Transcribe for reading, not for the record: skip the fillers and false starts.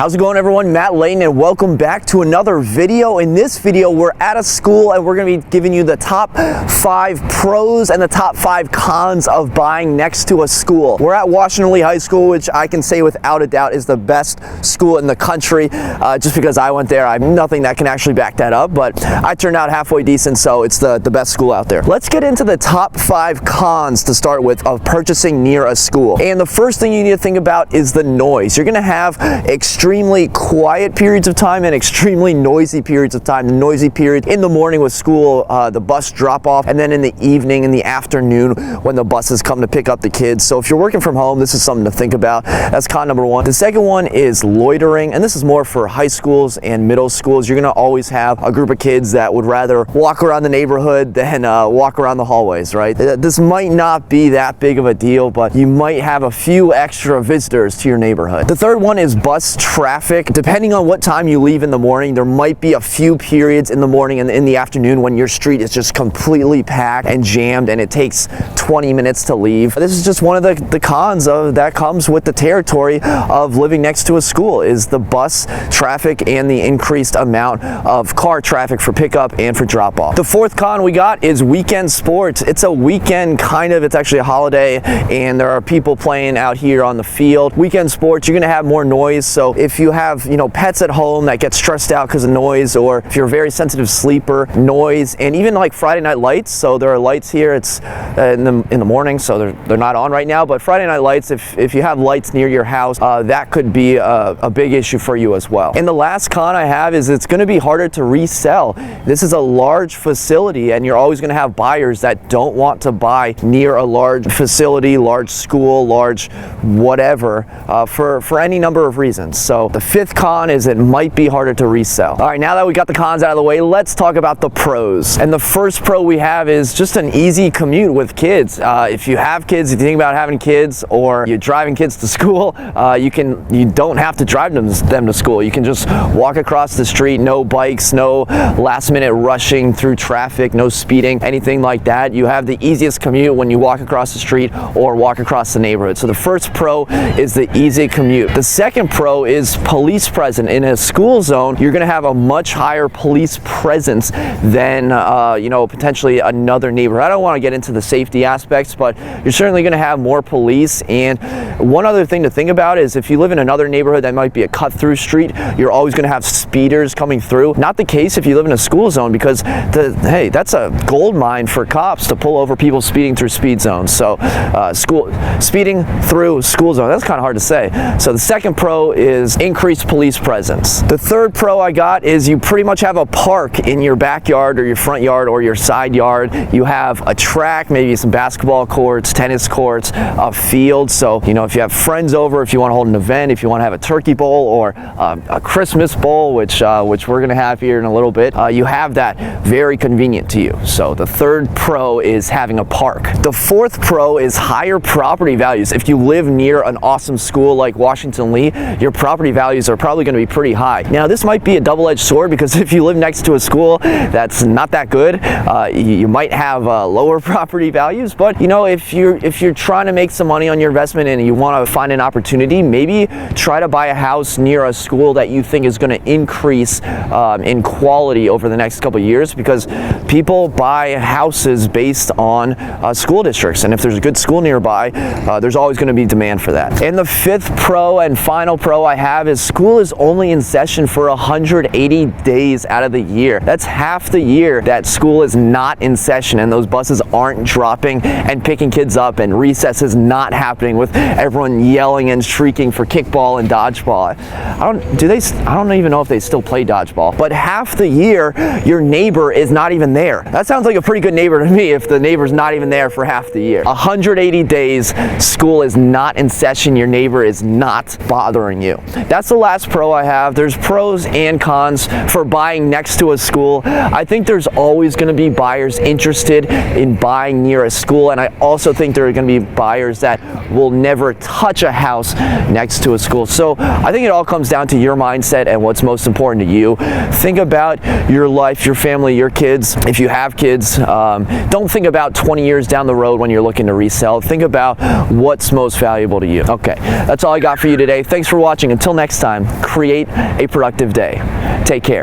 How's it going, everyone? Matt Leighton, and welcome back to another video. In this video, we're at a school and we're going to be giving you the top 5 pros and the top 5 cons of buying next to a school. We're at Washington Lee High School, which I can say without a doubt is the best school in the country. Just because I went there, I have nothing that can actually back that up, but I turned out halfway decent, so it's the best school out there. Let's get into the top 5 cons to start with of purchasing near a school. And the first thing you need to think about is the noise. You're going to have extremely quiet periods of time and extremely noisy periods of time. The noisy period in the morning with school, the bus drop off, and then in the evening, in the afternoon when the buses come to pick up the kids. So if you're working from home, this is something to think about. That's con number 1. The second one is loitering, and this is more for high schools and middle schools. You're going to always have a group of kids that would rather walk around the neighborhood than walk around the hallways, right? This might not be that big of a deal, but you might have a few extra visitors to your neighborhood. The third one is bus traffic. Depending on what time you leave in the morning, there might be a few periods in the morning and in the afternoon when your street is just completely packed and jammed and it takes 20 minutes to leave. This is just one of the cons of that comes with the territory of living next to a school, is the bus traffic and the increased amount of car traffic for pickup and for drop off. The fourth con we got is weekend sports. It's a weekend it's actually a holiday and there are people playing out here on the field. Weekend sports, you're going to have more noise. So if you have, pets at home that get stressed out because of noise, or if you're a very sensitive sleeper, noise, and even like Friday night lights. So there are lights here. It's in the morning, so they're not on right now. But Friday night lights, if you have lights near your house, that could be a big issue for you as well. And the last con I have is it's going to be harder to resell. This is a large facility, and you're always going to have buyers that don't want to buy near a large facility, large school, large whatever, for any number of reasons. So the fifth con is it might be harder to resell. All right, now that we got the cons out of the way, let's talk about the pros. And the first pro we have is just an easy commute with kids. If you have kids, if you think about having kids, or you're driving kids to school, you don't have to drive them to school. You can just walk across the street, no bikes, no last minute rushing through traffic, no speeding, anything like that. You have the easiest commute when you walk across the street or walk across the neighborhood. So the first pro is the easy commute. The second pro is police presence. In a school zone, you're going to have a much higher police presence than potentially another neighborhood. I don't want to get into the safety aspects, but you're certainly going to have more police. And one other thing to think about is if you live in another neighborhood that might be a cut-through street, you're always going to have speeders coming through. Not the case if you live in a school zone, because that's a gold mine for cops to pull over people speeding through speed zones. So speeding through school zone, that's kind of hard to say. So the second pro is increased police presence. The third pro I got is you pretty much have a park in your backyard or your front yard or your side yard. You have a track, maybe some basketball courts, tennis courts, a field. So, if you have friends over, if you want to hold an event, if you want to have a turkey bowl or a Christmas bowl, which we're going to have here in a little bit, you have that very convenient to you. So the third pro is having a park. The fourth pro is higher property values. If you live near an awesome school like Washington Lee, your property values are probably going to be pretty high. Now, this might be a double-edged sword, because if you live next to a school that's not that good, you might have lower property values. But if you're trying to make some money on your investment and you want to find an opportunity, maybe try to buy a house near a school that you think is going to increase in quality over the next couple of years, because people buy houses based on school districts, and if there's a good school nearby, there's always going to be demand for that. And the fifth pro and final pro I have is school is only in session for 180 days out of the year. That's half the year that school is not in session and those buses aren't dropping and picking kids up, and recess is not happening with everyone yelling and shrieking for kickball and dodgeball. I don't even know if they still play dodgeball, but half the year your neighbor is not even there. That sounds like a pretty good neighbor to me if the neighbor's not even there for half the year. 180 days school is not in session, your neighbor is not bothering you. That's the last pro I have. There's pros and cons for buying next to a school. I think there's always going to be buyers interested in buying near a school, and I also think there are going to be buyers that will never touch a house next to a school. So I think it all comes down to your mindset and what's most important to you. Think about your life, your family, your kids. If you have kids, don't think about 20 years down the road when you're looking to resell. Think about what's most valuable to you. Okay, that's all I got for you today. Thanks for watching. Until until next time, create a productive day. Take care.